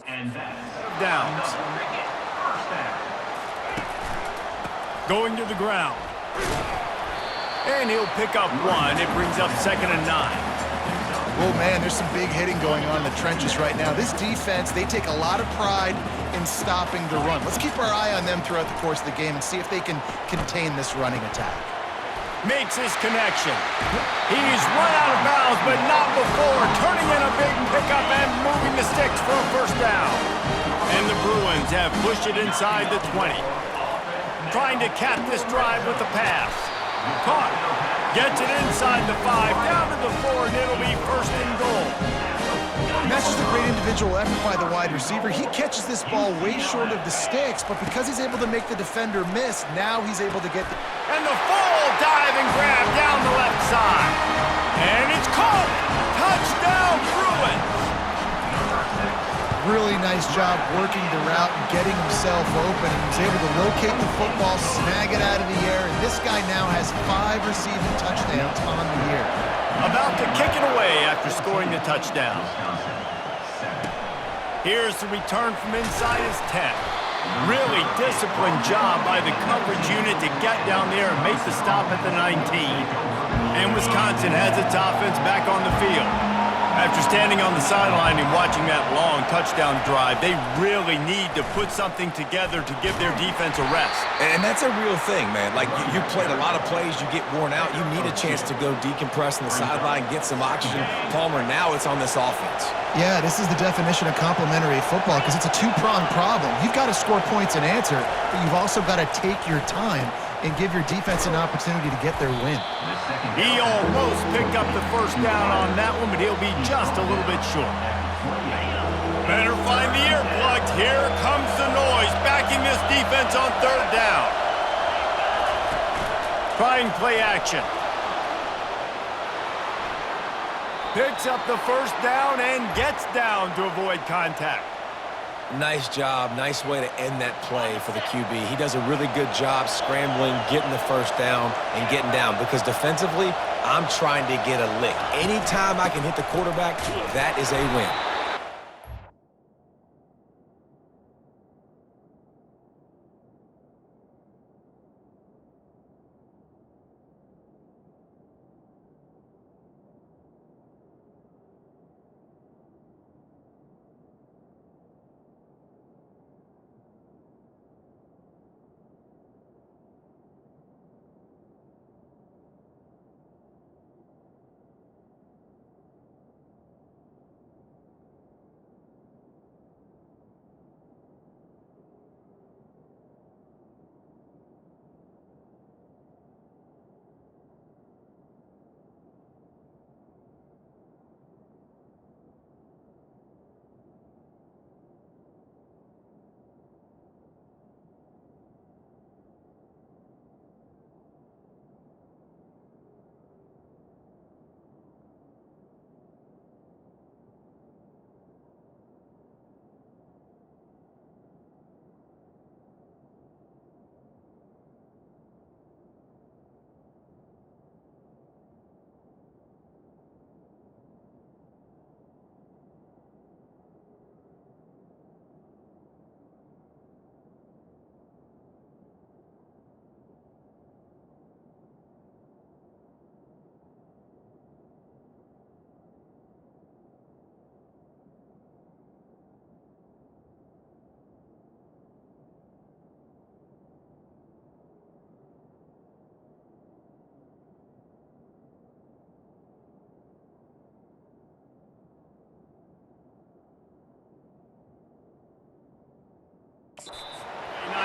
Downs. Going to the ground. And he'll pick up one. It brings up 2nd and 9. Oh, man, there's some big hitting going on in the trenches right now. This defense, they take a lot of pride in stopping the run. Let's keep our eye on them throughout the course of the game and see if they can contain this running attack. Makes his connection. He's run out of bounds, but not before turning in a big pickup and moving the sticks for a first down. And the Bruins have pushed it inside the 20. Trying to cap this drive with the pass. Caught. Gets it inside the 5, down to the 4, and it'll be 1st and goal. And that's just a great individual effort by the wide receiver. He catches this ball way short of the sticks, but because he's able to make the defender miss, now he's able to get the... And the full dive and grab down the left side. And it's caught. Touchdown, Bruins. Really nice job working the route and getting himself open. He was able to locate the football, snag it out of the air, and this guy now has 5 receiving touchdowns on the year. About to kick it away after scoring the touchdown. Here's the return from inside his 10. Really disciplined job by the coverage unit to get down there and make the stop at the 19. And Wisconsin has its offense back on the field. After standing on the sideline and watching that long touchdown drive, they really need to put something together to give their defense a rest. And that's a real thing, man. Like, you played a lot of plays, you get worn out, you need a chance to go decompress on the sideline, get some oxygen. Palmer, now it's on this offense. Yeah, this is the definition of complementary football because it's a two-pronged problem. You've got to score points and answer, but you've also got to take your time and give your defense an opportunity to get their win. He almost picked up the first down on that one, but he'll be just a little bit short. Better find the earplugs. Here comes the noise, backing this defense on 3rd down. Trying play action. Picks up the first down and gets down to avoid contact. Nice job. Nice way to end that play for the QB. He does a really good job scrambling, getting the first down, and getting down. Because defensively, I'm trying to get a lick. Anytime I can hit the quarterback, that is a win.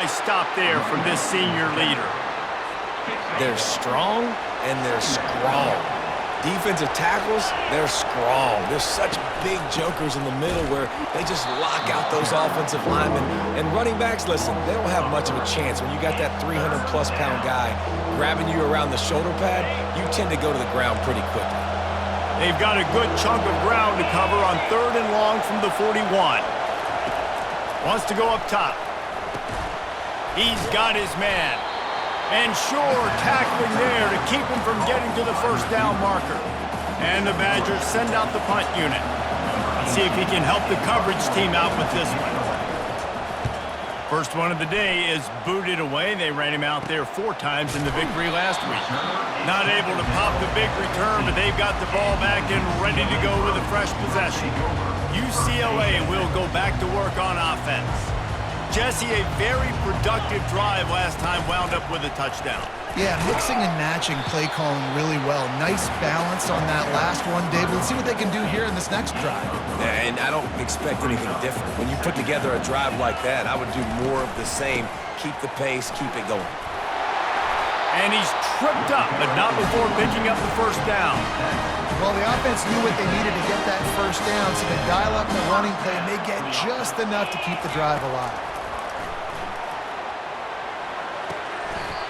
Nice stop there from this senior leader. They're strong and they're strong. Defensive tackles, they're strong. There's such big jokers in the middle where they just lock out those offensive linemen. And running backs, listen, they don't have much of a chance. When you got that 300-plus pound guy grabbing you around the shoulder pad, you tend to go to the ground pretty quickly. They've got a good chunk of ground to cover on 3rd and long from the 41. Wants to go up top. He's got his man. And sure, tackling there to keep him from getting to the first down marker. And the Badgers send out the punt unit. See if he can help the coverage team out with this one. First one of the day is booted away. They ran him out there 4 times in the victory last week. Not able to pop the big return, but they've got the ball back and ready to go with a fresh possession. UCLA will go back to work on offense. Jesse, a very productive drive last time, wound up with a touchdown. Yeah, mixing and matching play calling really well. Nice balance on that last one, David. Let's see what they can do here in this next drive. Yeah, and I don't expect anything different. When you put together a drive like that, I would do more of the same. Keep the pace, keep it going. And he's tripped up, but not before picking up the first down. Well, the offense knew what they needed to get that first down, so they dial up the running play, and they get just enough to keep the drive alive.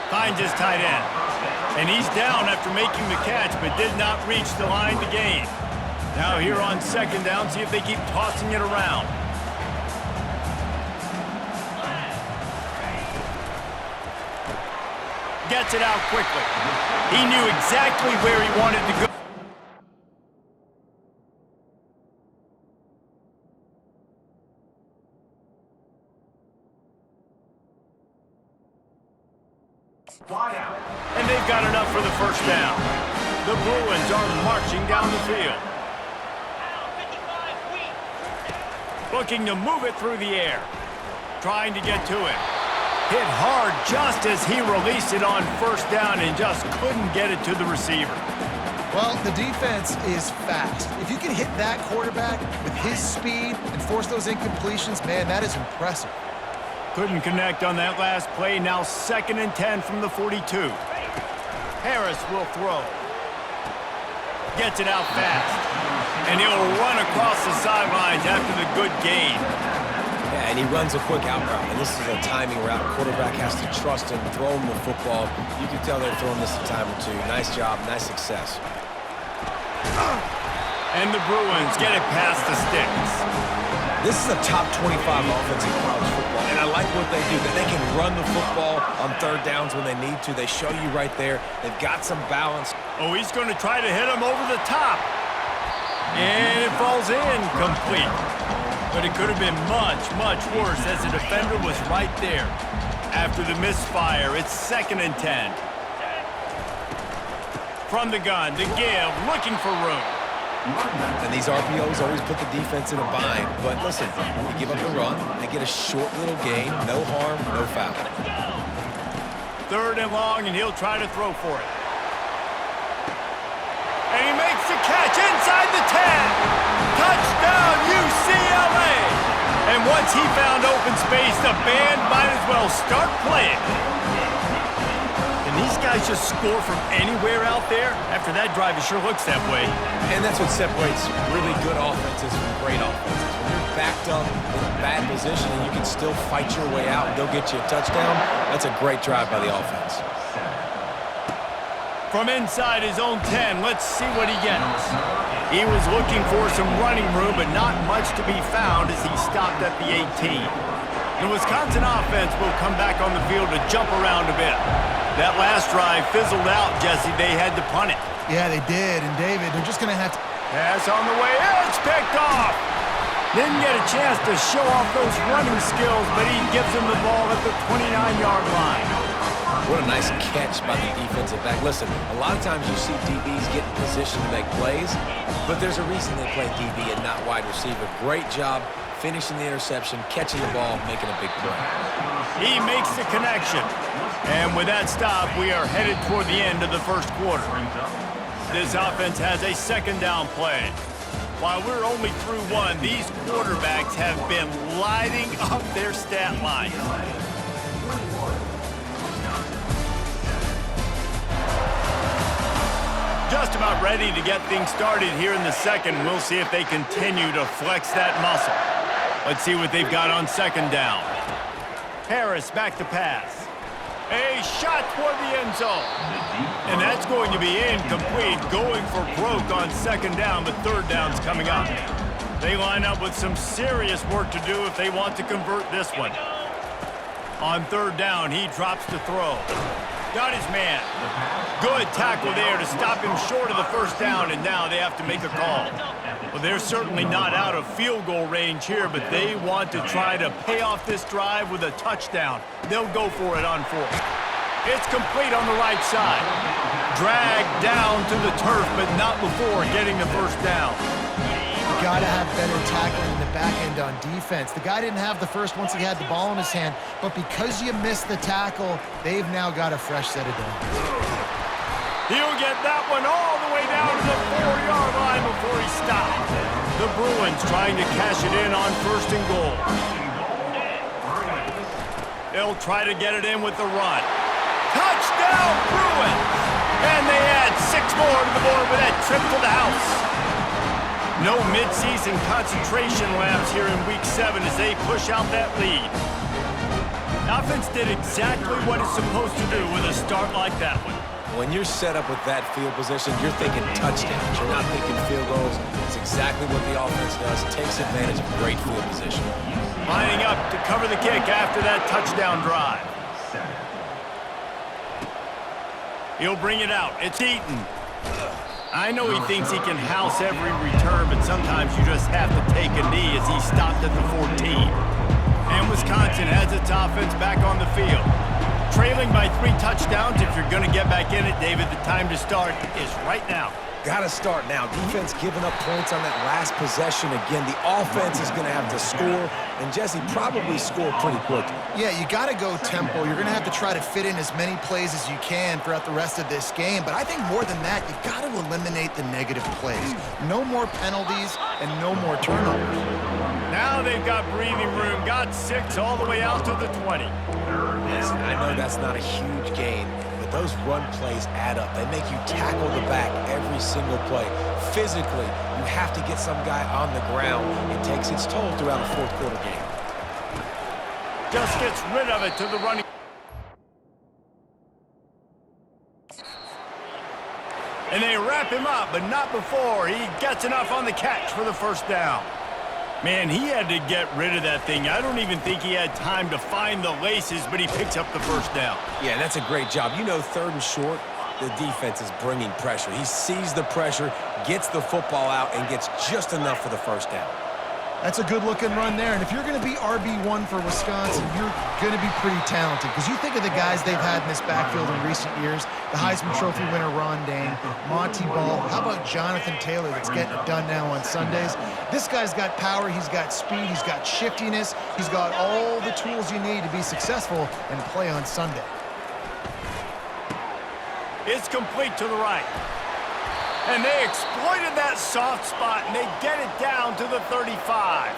Finds his tight end. And he's down after making the catch, but did not reach the line to gain. Now here on second down, see if they keep tossing it around. Gets it out quickly. He knew exactly where he wanted to go. And they've got enough for the first down. The Bruins are marching down the field. Looking to move it through the air. Trying to get to it. Hit hard just as he released it on first down and just couldn't get it to the receiver. Well, the defense is fast. If you can hit that quarterback with his speed and force those incompletions, man, that is impressive. Couldn't connect on that last play. Now 2nd and 10 from the 42. Harris will throw. Gets it out fast. And he'll run across the sidelines after the good gain. Yeah, and he runs a quick out route, and this is a timing route. Quarterback has to trust him, throw him the football. You can tell they're throwing this a time or two. Nice job, nice success. And the Bruins get it past the sticks. This is a top 25 offense in college football, and I like what they do. That they can run the football on third downs when they need to. They show you right there. They've got some balance. Oh, he's going to try to hit him over the top. And it falls in complete. But it could have been much, much worse as the defender was right there. After the misfire, it's 2nd and 10. From the gun, the give, looking for room. And these RPOs always put the defense in a bind. But listen, you give up the run, they get a short little gain, no harm, no foul. 3rd and long, and he'll try to throw for it. And he makes the catch inside the 10. Touchdown, UCLA! And once he found open space, the band might as well start playing. These guys just score from anywhere out there. After that drive, it sure looks that way. And that's what separates really good offenses from great offenses. When you're backed up in a bad position and you can still fight your way out and they'll get you a touchdown, that's a great drive by the offense. From inside his own 10, let's see what he gets. He was looking for some running room, but not much to be found as he stopped at the 18. The Wisconsin offense will come back on the field to jump around a bit. That last drive fizzled out, Jesse. They had to punt it. Yeah, they did. And, David, they're just going to have to... Pass on the way. It's picked off. Didn't get a chance to show off those running skills, but he gives him the ball at the 29-yard line. What a nice catch by the defensive back. Listen, a lot of times you see DBs get in position to make plays, but there's a reason they play DB and not wide receiver. Great job finishing the interception, catching the ball, making a big play. He makes the connection. And with that stop, we are headed toward the end of the first quarter. This offense has a 2nd down play. While we're only through one, these quarterbacks have been lighting up their stat lines. Just about ready to get things started here in the second. We'll see if they continue to flex that muscle. Let's see what they've got on 2nd down. Harris back to pass. A shot toward the end zone. And that's going to be incomplete. Going for broke on 2nd down, but 3rd down's coming up. They line up with some serious work to do if they want to convert this one. On 3rd down, he drops to throw. Got his man. Good tackle there to stop him short of the first down, and now they have to make a call. Well, they're certainly not out of field goal range here, but they want to try to pay off this drive with a touchdown. They'll go for it on fourth. It's complete on the right side. Dragged down to the turf, but not before getting the first down. You got to have better tackling in the back end on defense. The guy didn't have the first once he had the ball in his hand, but because you missed the tackle, they've now got a fresh set of downs. He'll get that one all the way down to the 4-yard line before he stopped. The Bruins trying to cash it in on first and goal. They'll try to get it in with the run. Touchdown, Bruins! And they add 6 more to the board with that trip to the house. No midseason concentration laps here in Week 7 as they push out that lead. The offense did exactly what it's supposed to do with a start like that one. When you're set up with that field position, you're thinking touchdowns. You're not thinking field goals. It's exactly what the offense does. Takes advantage of great field position. Lining up to cover the kick after that touchdown drive. He'll bring it out. It's Eaton. I know he thinks he can house every return, but sometimes you just have to take a knee as he stopped at the 14. And Wisconsin has its offense back on the field. Trailing by 3 touchdowns. If you're going to get back in it, David, the time to start is right now. Got to start now. Defense giving up points on that last possession. Again, the offense is going to have to score, and Jesse probably scored pretty quick. Yeah, you got to go tempo. You're going to have to try to fit in as many plays as you can throughout the rest of this game. But I think more than that, you got to eliminate the negative plays. No more penalties and no more turnovers. Now they've got breathing room. Got 6 all the way out to the 20. Listen, I know that's not a huge gain, but those run plays add up. They make you tackle the back every single play. Physically, you have to get some guy on the ground. It takes its toll throughout a fourth quarter game. Just gets rid of it to the running. And they wrap him up, but not before he gets enough on the catch for the first down. Man, he had to get rid of that thing. I don't even think he had time to find the laces, but he picks up the first down. Yeah, that's a great job. You know, 3rd and short, the defense is bringing pressure. He sees the pressure, gets the football out, and gets just enough for the first down. That's a good-looking run there. And if you're going to be RB1 for Wisconsin, you're going to be pretty talented. Because you think of the guys they've had in this backfield in recent years, the Heisman Trophy winner Ron Dayne, Monty Ball. How about Jonathan Taylor that's getting it done now on Sundays? This guy's got power, he's got speed, he's got shiftiness, he's got all the tools you need to be successful and play on Sunday. It's complete to the right. And they exploited that soft spot, and they get it down to the 35.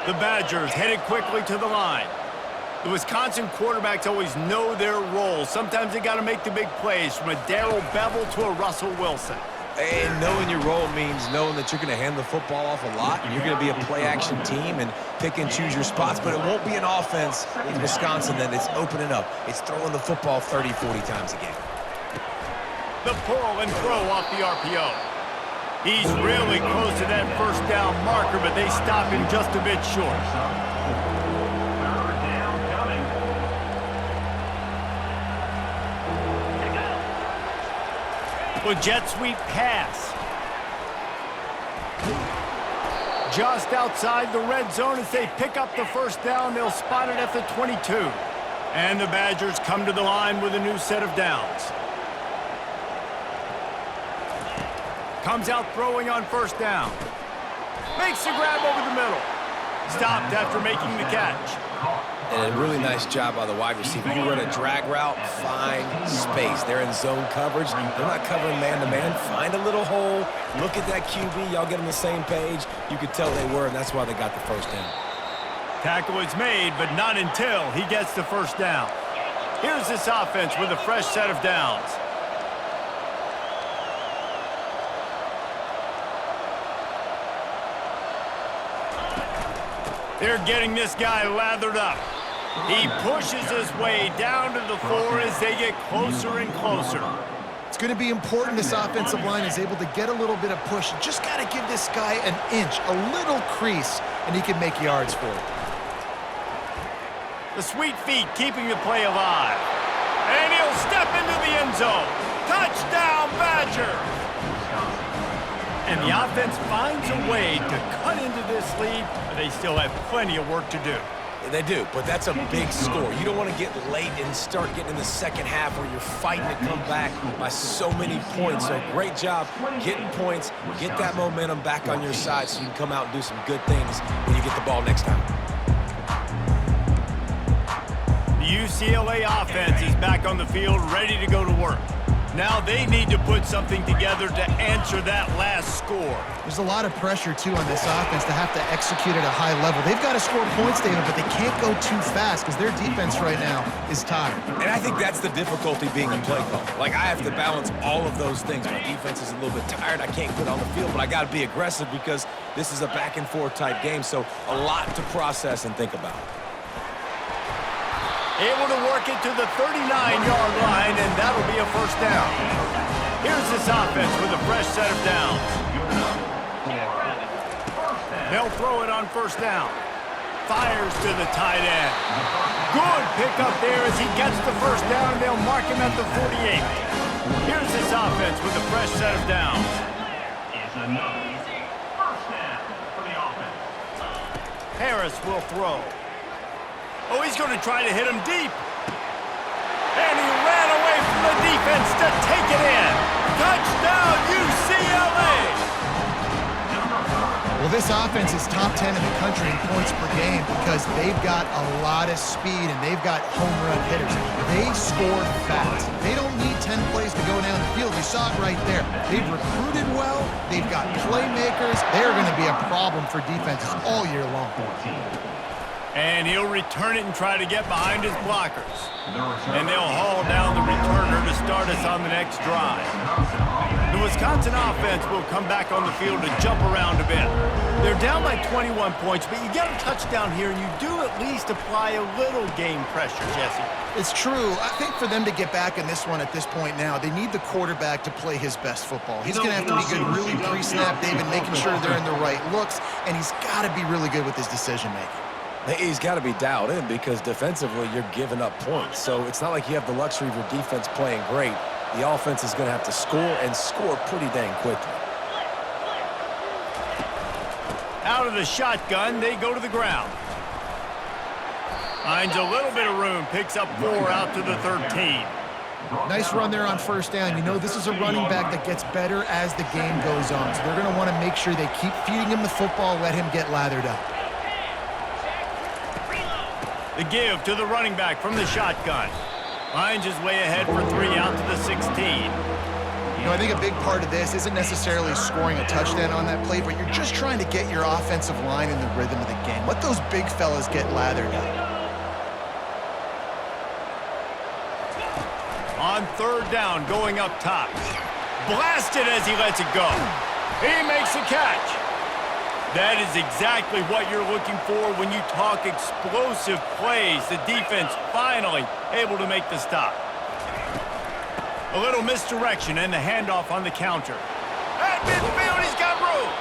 The Badgers headed quickly to the line. The Wisconsin quarterbacks always know their role. Sometimes they got to make the big plays, from a Darrell Bevell to a Russell Wilson. And knowing your role means knowing that you're going to hand the football off a lot, and you're going to be a play-action team and pick and choose your spots. But it won't be an offense in Wisconsin that it's opening up. It's throwing the football 30, 40 times a game. The pull and throw off the RPO. He's really close to that first down marker, but they stop him just a bit short. Well, jet sweep pass. Just outside the red zone as they pick up the first down. They'll spot it at the 22. And the Badgers come to the line with a new set of downs. Comes out throwing on first down. Makes the grab over the middle. Stopped after making the catch. And a really nice job by the wide receiver. You run a drag route, find space. They're in zone coverage. They're not covering man-to-man. Find a little hole. Look at that QB. Y'all get on the same page. You could tell they were, and that's why they got the first down. Tackle is made, but not until he gets the first down. Here's this offense with a fresh set of downs. They're getting this guy lathered up. He pushes his way down to the 4 as they get closer and closer. It's going to be important this offensive line is able to get a little bit of push. Just got to give this guy an inch, a little crease, and he can make yards for it. The sweet feet keeping the play alive. And he'll step into the end zone. Touchdown, Badgers! And the offense finds a way to cut into this lead, but they still have plenty of work to do. They do, but that's a big score. You don't want to get late and start getting in the second half where you're fighting to come back by so many points. So great job getting points, get that momentum back on your side so you can come out and do some good things when you get the ball next time. The UCLA offense is back on the field, ready to go to work. Now they need to put something together to answer that last score. There's a lot of pressure, too, on this offense to have to execute at a high level. They've got to score points, David, but they can't go too fast because their defense right now is tired. And I think that's the difficulty being a play call. Like, I have to balance all of those things. My defense is a little bit tired. I can't put on the field, but I got to be aggressive because this is a back-and-forth type game, so a lot to process and think about. Able to work it to the 39-yard line, and that'll be a first down. Here's this offense with a fresh set of downs. They'll throw it on first down. Fires to the tight end. Good pickup there as he gets the first down, and they'll mark him at the 48. Here's this offense with a fresh set of downs. Harris will throw. Oh, he's going to try to hit him deep. And he ran away from the defense to take it in. Touchdown, UCLA! Well, this offense is top 10 in the country in points per game because they've got a lot of speed and they've got home run hitters. They score fast. They don't need 10 plays to go down the field. You saw it right there. They've recruited well. They've got playmakers. They're going to be a problem for defenses all year long. And he'll return it and try to get behind his blockers. And they'll haul down the returner to start us on the next drive. The Wisconsin offense will come back on the field to jump around a bit. They're down by 21 points, but you get a touchdown here, and you do at least apply a little game pressure, Jesse. It's true. I think for them to get back in this one at this point now, they need the quarterback to play his best football. He's going to have to be good really pre-snap, David, making sure they're in the right looks, and he's got to be really good with his decision-making. He's got to be dialed in because defensively you're giving up points. So it's not like you have the luxury of your defense playing great. The offense is going to have to score and score pretty dang quickly. Out of the shotgun, they go to the ground. Finds a little bit of room, picks up 4 out to the 13. Nice run there on first down. You know, this is a running back that gets better as the game goes on. So they're going to want to make sure they keep feeding him the football, let him get lathered up. The give to the running back from the shotgun. Finds his way ahead for 3 out to the 16. You know, I think a big part of this isn't necessarily scoring a touchdown on that play, but you're just trying to get your offensive line in the rhythm of the game. Let those big fellas get lathered up. On third down, going up top. Blasted as he lets it go. He makes the catch. That is exactly what you're looking for when you talk explosive plays. The defense finally able to make the stop. A little misdirection and the handoff on the counter. At midfield, he's got room.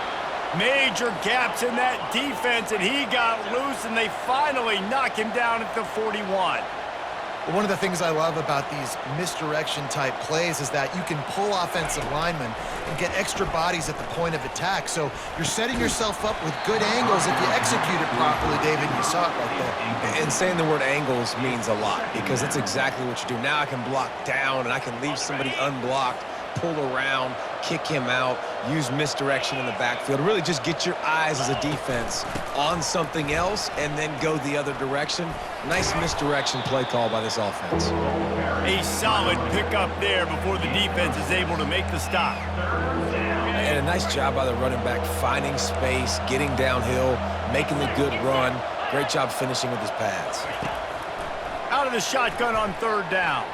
Major gaps in that defense, and he got loose, and they finally knock him down at the 41. One of the things I love about these misdirection-type plays is that you can pull offensive linemen and get extra bodies at the point of attack. So you're setting yourself up with good angles if you execute it properly, David. You saw it right there. And saying the word angles means a lot because that's exactly what you do. Now I can block down, and I can leave somebody unblocked, pull around, kick him out, use misdirection in the backfield. Really just get your eyes as a defense on something else and then go the other direction. Nice misdirection play call by this offense. A solid pickup there before the defense is able to make the stop. And a nice job by the running back finding space, getting downhill, making the good run. Great job finishing with his pads. Out of the shotgun on third down.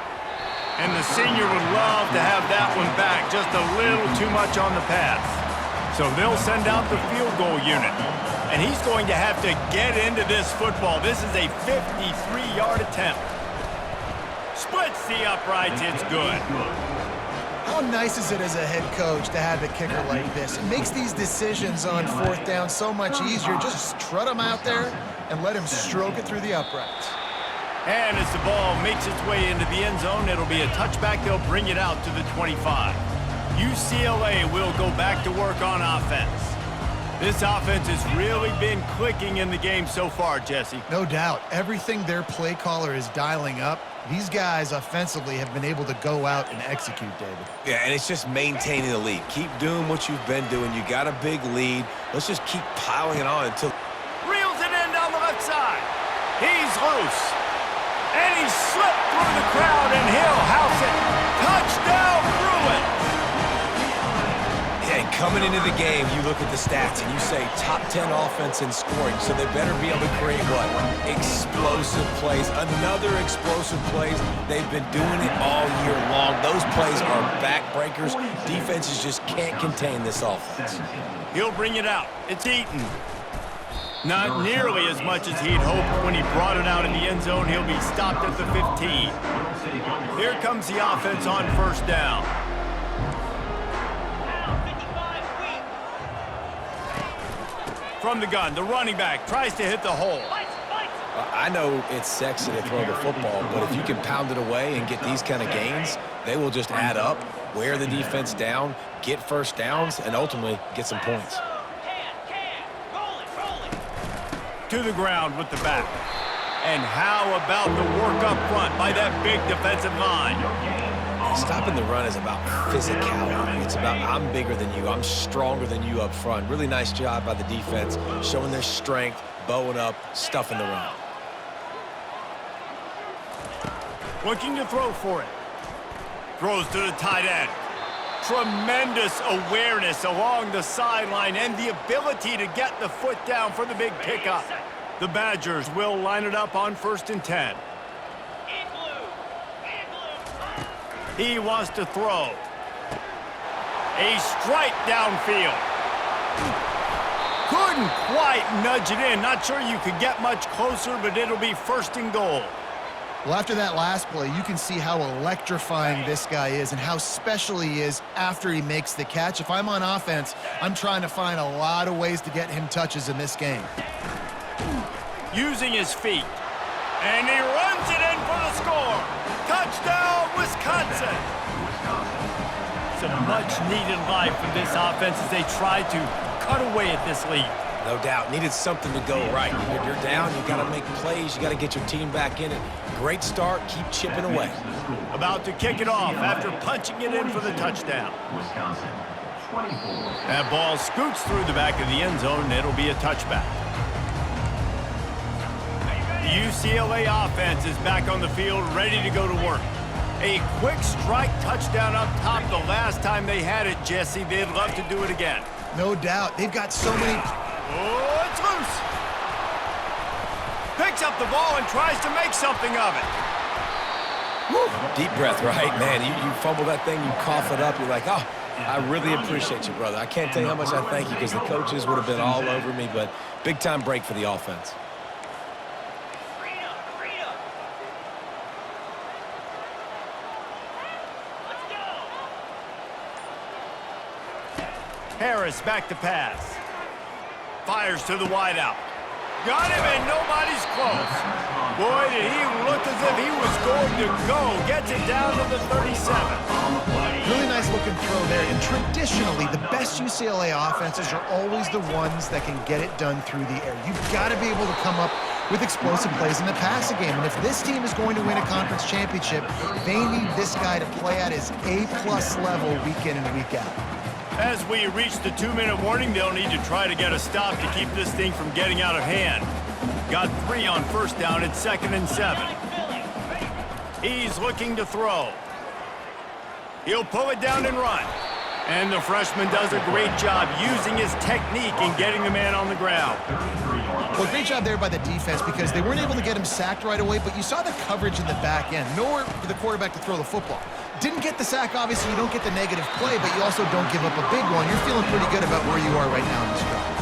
And the senior would love to have that one back, just a little too much on the pass. So they'll send out the field goal unit. And he's going to have to get into this football. This is a 53-yard attempt. Splits the uprights, it's good. How nice is it as a head coach to have a kicker like this? It makes these decisions on fourth down so much easier. Just trot him out there and let him stroke it through the uprights. And as the ball makes its way into the end zone, it'll be a touchback. They'll bring it out to the 25. UCLA will go back to work on offense. This offense has really been clicking in the game so far, Jesse. No doubt. Everything their play caller is dialing up, these guys offensively have been able to go out and execute, David. Yeah, and it's just maintaining the lead. Keep doing what you've been doing. You got a big lead. Let's just keep piling it on until... Reels it in down the left side. He's loose. And he slipped through the crowd, and he'll house it. Touchdown, Bruins! Yeah, and coming into the game, you look at the stats, and you say top 10 offense in scoring, so they better be able to create what? Explosive plays. Another explosive plays. They've been doing it all year long. Those plays are backbreakers. Defenses just can't contain this offense. He'll bring it out. It's Eaton. Not nearly as much as he'd hoped when he brought it out in the end zone. He'll be stopped at the 15. Here comes the offense on first down. From the gun, the running back tries to hit the hole. I know it's sexy to throw the football, but if you can pound it away and get these kind of gains, they will just add up, wear the defense down, get first downs, and ultimately get some points. To the ground with the back. And how about the work up front by that big defensive line? Stopping the run is about physicality. It's about I'm bigger than you, I'm stronger than you up front. Really nice job by the defense, showing their strength, bowing up, stuffing the run. Looking to throw for it. Throws to the tight end. Tremendous awareness along the sideline and the ability to get the foot down for the big pickup. The Badgers will line it up on 1st and 10. He wants to throw. A strike downfield. Couldn't quite nudge it in. Not sure you could get much closer, but it'll be 1st and goal. Well, after that last play, you can see how electrifying this guy is and how special he is after he makes the catch. If I'm on offense, I'm trying to find a lot of ways to get him touches in this game. Using his feet. And he runs it in for the score. Touchdown, Wisconsin. It's a much-needed life for this offense as they try to cut away at this lead. No doubt. Needed something to go right. You're down. You got to make plays. You got to get your team back in it. Great start. Keep chipping away. About to kick it off after punching it in for the touchdown. That ball scoots through the back of the end zone, and it'll be a touchback. The UCLA offense is back on the field, ready to go to work. A quick strike touchdown up top the last time they had it, Jesse. They'd love to do it again. No doubt. They've got so many... Oh, it's loose. Picks up the ball and tries to make something of it. Woo. Deep breath, right? Man, you fumble that thing, you cough it up, you're like, oh, I really appreciate you, brother. I can't tell you how much I thank you because the coaches would have been all over me, but big-time break for the offense. Harris back to pass. Fires to the wideout. Got him and nobody's close. Boy, did he look as if he was going to go. Gets it down to the 37. Really nice looking throw there. And traditionally, the best UCLA offenses are always the ones that can get it done through the air. You've got to be able to come up with explosive plays in the passing game. And if this team is going to win a conference championship, they need this guy to play at his A-plus level week in and week out. As we reach the 2-minute warning, they'll need to try to get a stop to keep this thing from getting out of hand. Got 3 on first down at 2nd and 7. He's looking to throw. He'll pull it down and run. And the freshman does a great job using his technique and getting the man on the ground. Well, great job there by the defense because they weren't able to get him sacked right away, but you saw the coverage in the back end. Nowhere for the quarterback to throw the football. Didn't get the sack, obviously. You don't get the negative play, but you also don't give up a big one. You're feeling pretty good about where you are right now in this drive.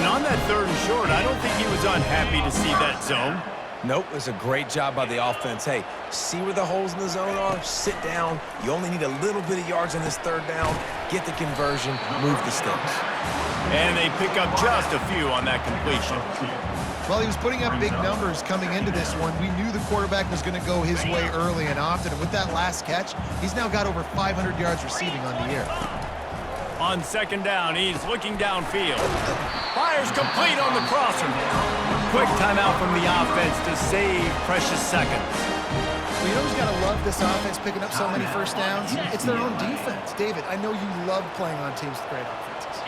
And on that 3rd and short, I don't think he was unhappy to see that zone. Nope, it was a great job by the offense. Hey, see where the holes in the zone are? Sit down. You only need a little bit of yards on this 3rd down. Get the conversion, move the sticks. And they pick up just a few on that completion. Well, he was putting up big numbers coming into this one. We knew the quarterback was going to go his way early and often. And with that last catch, he's now got over 500 yards receiving on the year. On second down, he's looking downfield. Fires complete on the crosser. Quick timeout from the offense to save precious seconds. Well, you know who's got to love this offense picking up so many first downs? It's their own defense. David, I know you love playing on teams with great offenses.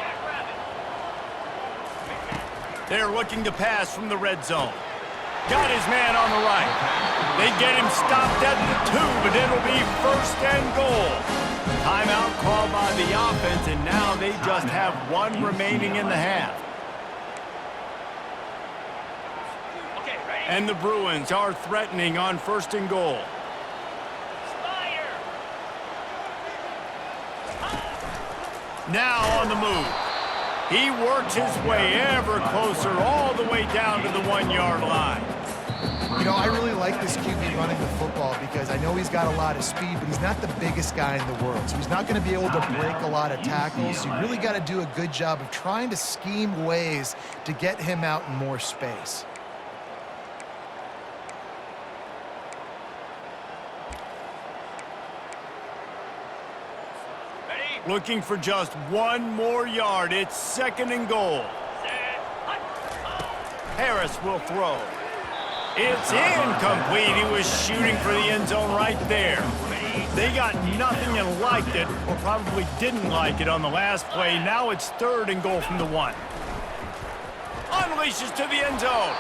They're looking to pass from the red zone. Got his man on the right. They get him stopped at the 2, but it'll be first and goal. Timeout called by the offense, and now they just have one remaining in the half. And the Bruins are threatening on first and goal. Now on the move. He works his way ever closer all the way down to the 1-yard line. You know, I really like this QB running the football because I know he's got a lot of speed, but he's not the biggest guy in the world. So he's not going to be able to break a lot of tackles. You really got to do a good job of trying to scheme ways to get him out in more space. Looking for just one more yard. It's second and goal. Harris will throw. It's incomplete. He was shooting for the end zone right there. They got nothing and liked it, or probably didn't like it on the last play. Now it's third and goal from the 1. Unleashes to the end zone.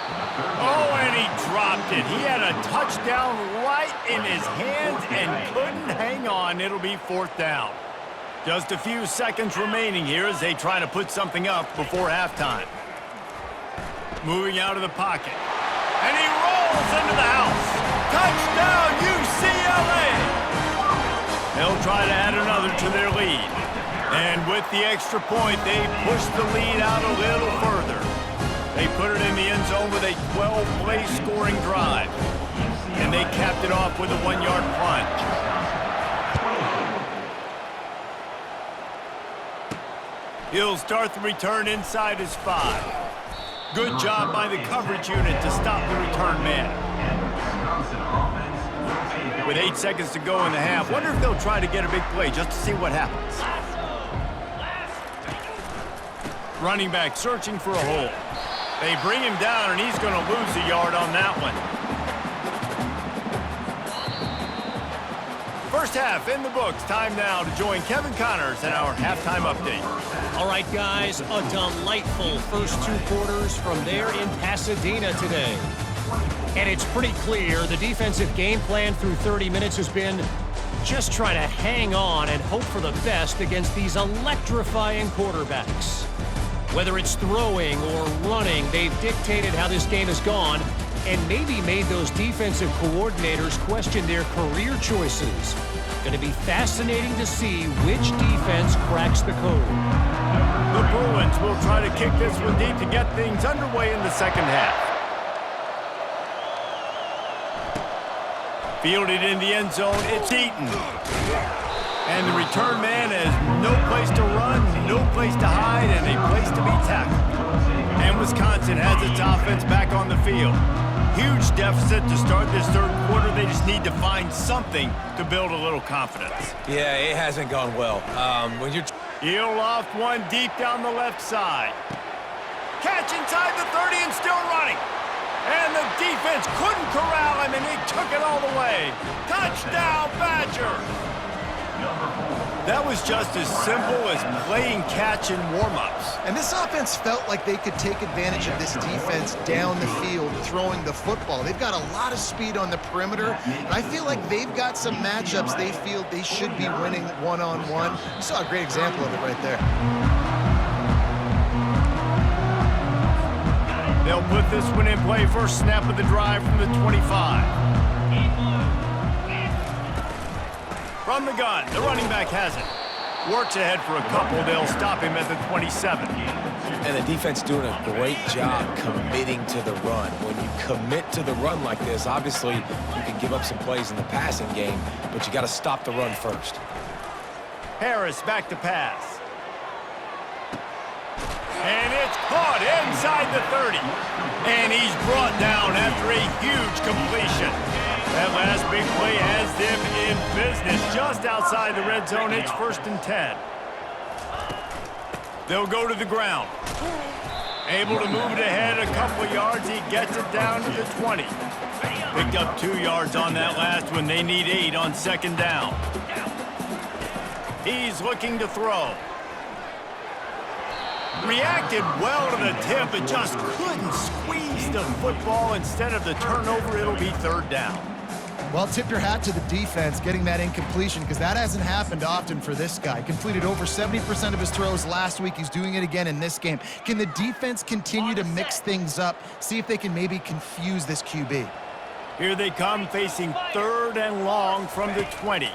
Oh, and he dropped it. He had a touchdown right in his hands and couldn't hang on. It'll be fourth down. Just a few seconds remaining here as they try to put something up before halftime. Moving out of the pocket. And he rolls into the house. Touchdown, UCLA! They'll try to add another to their lead. And with the extra point, they push the lead out a little further. They put it in the end zone with a 12-play scoring drive. And they capped it off with a 1-yard plunge. He'll start the return inside his 5. Good job by the coverage unit to stop the return man. With 8 seconds to go in the half, wonder if they'll try to get a big play just to see what happens. Running back searching for a hole. They bring him down, and he's going to lose a yard on that one. First half in the books. Time now to join Kevin Connors in our halftime update. All right, guys, a delightful first 2 quarters from there in Pasadena today. And it's pretty clear the defensive game plan through 30 minutes has been just try to hang on and hope for the best against these electrifying quarterbacks. Whether it's throwing or running, they've dictated how this game has gone and maybe made those defensive coordinators question their career choices. Going to be fascinating to see which defense cracks the code. The Bruins will try to kick this one deep to get things underway in the second half. Fielded in the end zone, it's Eaton. And the return man has no place to run, no place to hide, and a place to be tackled. And Wisconsin has its offense back on the field. Huge deficit to start this third quarter. They just need to find something to build a little confidence. Yeah, it hasn't gone well. He'll loft one deep down the left side. Catch inside the 30 and still running. And the defense couldn't corral him, and he took it all the way. Touchdown, Badgers! That was just as simple as playing catch in warm-ups. And this offense felt like they could take advantage of this defense down the field throwing the football. They've got a lot of speed on the perimeter, and I feel like they've got some matchups they feel they should be winning one-on-one. You saw a great example of it right there. They'll put this one in play. First snap of the drive from the 25. From the gun, the running back has it. Works ahead for a couple. They'll stop him at the 27. And the defense doing a great job committing to the run. When you commit to the run like this, obviously you can give up some plays in the passing game, but you got to stop the run first. Harris back to pass. And it's caught inside the 30. And he's brought down after a huge completion. That last big play has them in business just outside the red zone. It's 1st and 10. They'll go to the ground. Able to move it ahead a couple of yards. He gets it down to the 20. Picked up 2 yards on that last one. They need 8 on 2nd down. He's looking to throw. Reacted well to the tip, but just couldn't squeeze the football. Instead of the turnover, it'll be 3rd down. Well, tip your hat to the defense getting that incompletion, because that hasn't happened often for this guy. Completed over 70% of his throws last week. He's doing it again in this game. Can the defense continue to mix things up, see if they can maybe confuse this QB? Here they come, facing 3rd and long from the 20.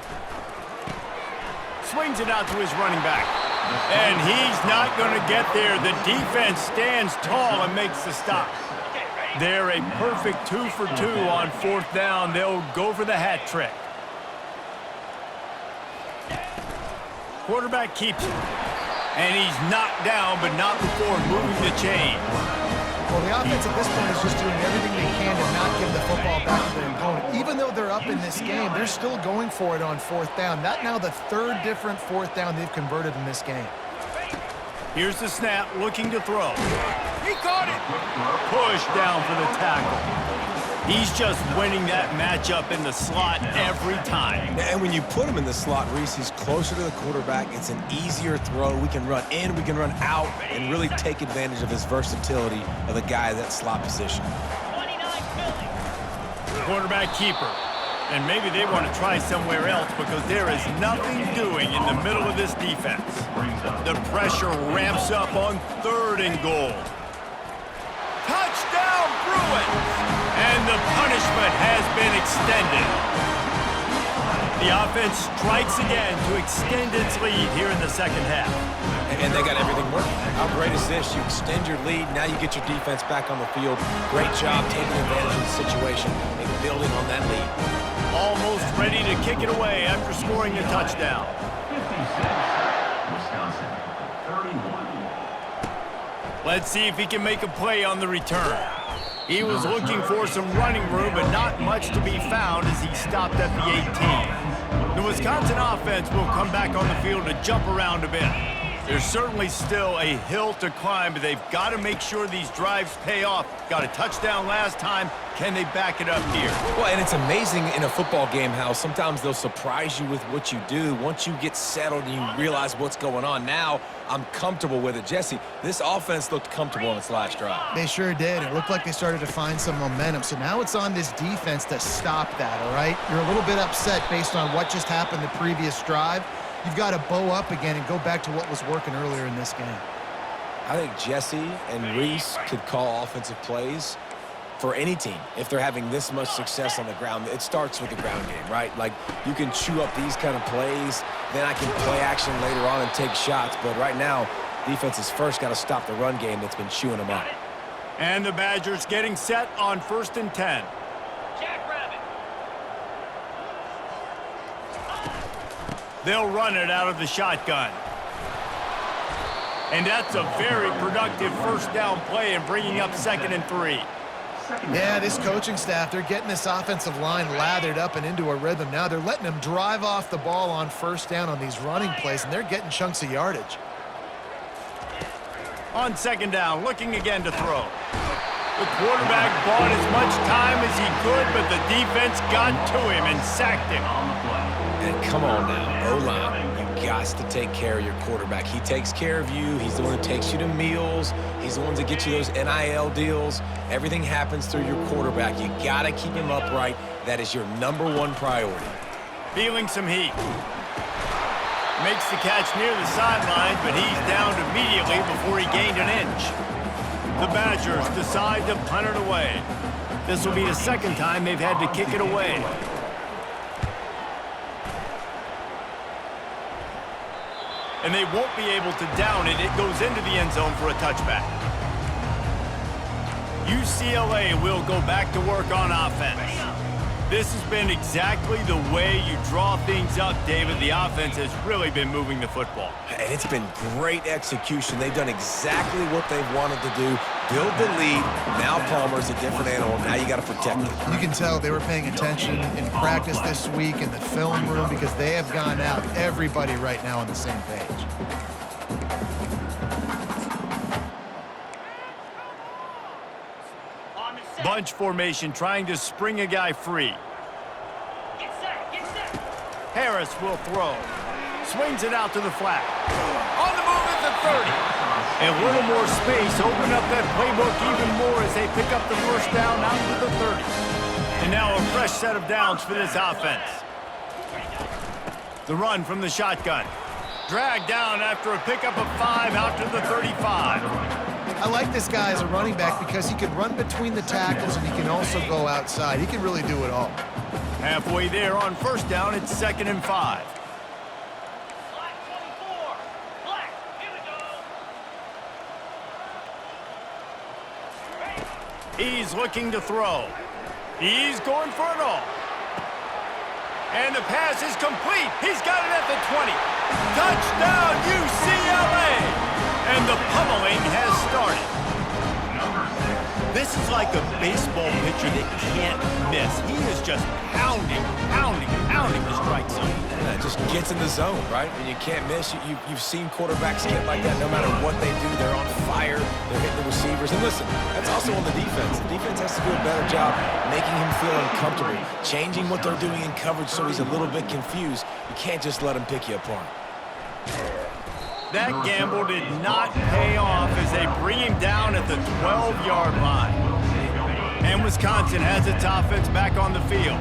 Swings it out to his running back. And he's not going to get there. The defense stands tall and makes the stop. They're a perfect 2 for 2 on 4th down. They'll go for the hat trick. Quarterback keeps it. And he's knocked down, but not before moving the chain. Well, the offense at this point is just doing everything they can to not give the football back to their opponent. Even though they're up in this game, they're still going for it on 4th down. That now the 3rd different 4th down they've converted in this game. Here's the snap, looking to throw. He caught it. Push down for the tackle. He's just winning that matchup in the slot every time. And when you put him in the slot, Reese, he's closer to the quarterback. It's an easier throw. We can run in, we can run out, and really take advantage of his versatility of the guy at that slot position. Quarterback keeper. And maybe they want to try somewhere else because there is nothing doing in the middle of this defense. The pressure ramps up on 3rd and goal. Touchdown, Bruins! And the punishment has been extended. The offense strikes again to extend its lead here in the 2nd half. And they got everything working. How great is this? You extend your lead, now you get your defense back on the field. Great job taking advantage of the situation and building on that lead. Almost ready to kick it away after scoring a touchdown. Let's see if he can make a play on the return. He was looking for some running room, but not much to be found as he stopped at the 18. The Wisconsin offense will come back on the field to jump around a bit. There's certainly still a hill to climb, but they've got to make sure these drives pay off. Got a touchdown last time. Can they back it up here? Well, and it's amazing in a football game how sometimes they'll surprise you with what you do. Once you get settled and you realize what's going on, now I'm comfortable with it. Jesse, this offense looked comfortable in its last drive. They sure did. It looked like they started to find some momentum. So now it's on this defense to stop that, all right? You're a little bit upset based on what just happened the previous drive. You've got to bow up again and go back to what was working earlier in this game. I think Jesse and Reese could call offensive plays for any team if they're having this much success on the ground. It starts with the ground game, right? Like, you can chew up these kind of plays, then I can play action later on and take shots. But right now, defense has first got to stop the run game that's been chewing them up. And the Badgers getting set on 1st and 10. They'll run it out of the shotgun. And that's a very productive 1st down play and bringing up 2nd and 3. Yeah, this coaching staff, they're getting this offensive line lathered up and into a rhythm now. They're letting them drive off the ball on 1st down on these running plays, and they're getting chunks of yardage. On 2nd down, looking again to throw. The quarterback bought as much time as he could, but the defense got to him and sacked him. And come on now, O-line, you got to take care of your quarterback. He takes care of you. He's the one who takes you to meals. He's the one that gets you those NIL deals. Everything happens through your quarterback. You got to keep him upright. That is your #1 priority. Feeling some heat. Makes the catch near the sidelines, but he's downed immediately before he gained an inch. The Badgers decide to punt it away. This will be the 2nd time they've had to kick it away. And they won't be able to down it. It goes into the end zone for a touchback. UCLA will go back to work on offense. This has been exactly the way you draw things up, David. The offense has really been moving the football. And it's been great execution. They've done exactly what they've wanted to do. Build the lead. Now Palmer's a different animal. Now you got to protect it. You can tell they were paying attention in practice this week in the film room because they have gone out, everybody right now on the same page. Bunch formation trying to spring a guy free. Harris will throw. Swings it out to the flat. On the move at the 30. A little more space. Open up that playbook even more as they pick up the first down out to the 30. And now a fresh set of downs for this offense. The run from the shotgun. Dragged down after a pickup of 5 out to the 35. I like this guy as a running back because he can run between the tackles and he can also go outside. He can really do it all. Halfway there on first down, it's 2nd and 5. He's looking to throw. He's going for it all. And the pass is complete. He's got it at the 20. Touchdown, UCLA! And the pummeling has started. This is like a baseball pitcher that can't miss. He is just pounding the strike zone. Yeah, it just gets in the zone, right? And you can't miss. You've seen quarterbacks get like that. No matter what they do, they're on fire. They're hitting the receivers. And listen, that's also on the defense. The defense has to do a better job making him feel uncomfortable, changing what they're doing in coverage so he's a little bit confused. You can't just let him pick you apart. That gamble did not pay off as they bring him down at the 12-yard line. And Wisconsin has its offense back on the field.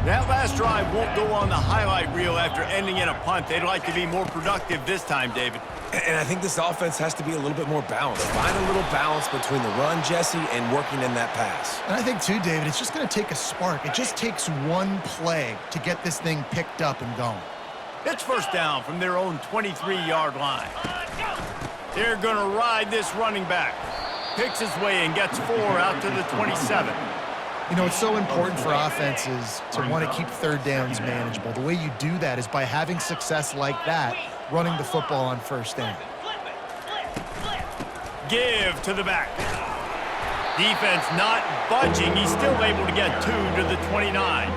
That last drive won't go on the highlight reel after ending in a punt. They'd like to be more productive this time, David. And I think this offense has to be a little bit more balanced. Find a little balance between the run, Jesse, and working in that pass. And I think, too, David, it's just going to take a spark. It just takes one play to get this thing picked up and going. It's first down from their own 23-yard line. They're going to ride this running back. Picks his way and gets 4 out to the 27. You know, it's so important for offenses to want to keep third downs manageable. The way you do that is by having success like that, running the football on first down. Give to the back. Defense not budging. He's still able to get 2 to the 29.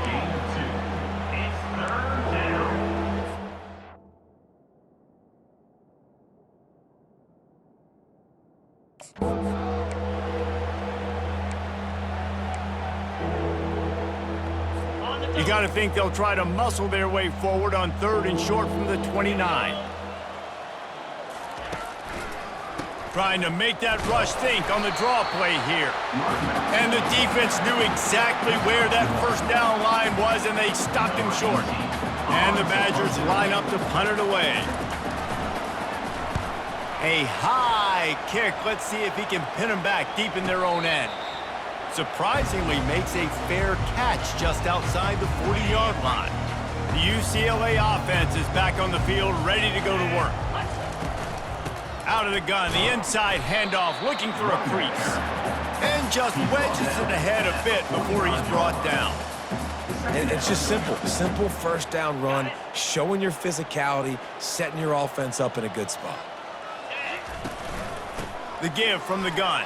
You got to think they'll try to muscle their way forward on 3rd and short from the 29. Trying to make that rush think on the draw play here. And the defense knew exactly where that first down line was, and they stopped him short. And the Badgers line up to punt it away. A high kick. Let's see if he can pin him back deep in their own end. Surprisingly makes a fair catch just outside the 40-yard line. The UCLA offense is back on the field, ready to go to work. Out of the gun, the inside handoff, looking for a crease. And just wedges it ahead a bit before he's brought down. And it's just simple. Simple first down run, showing your physicality, setting your offense up in a good spot. The give from the gun.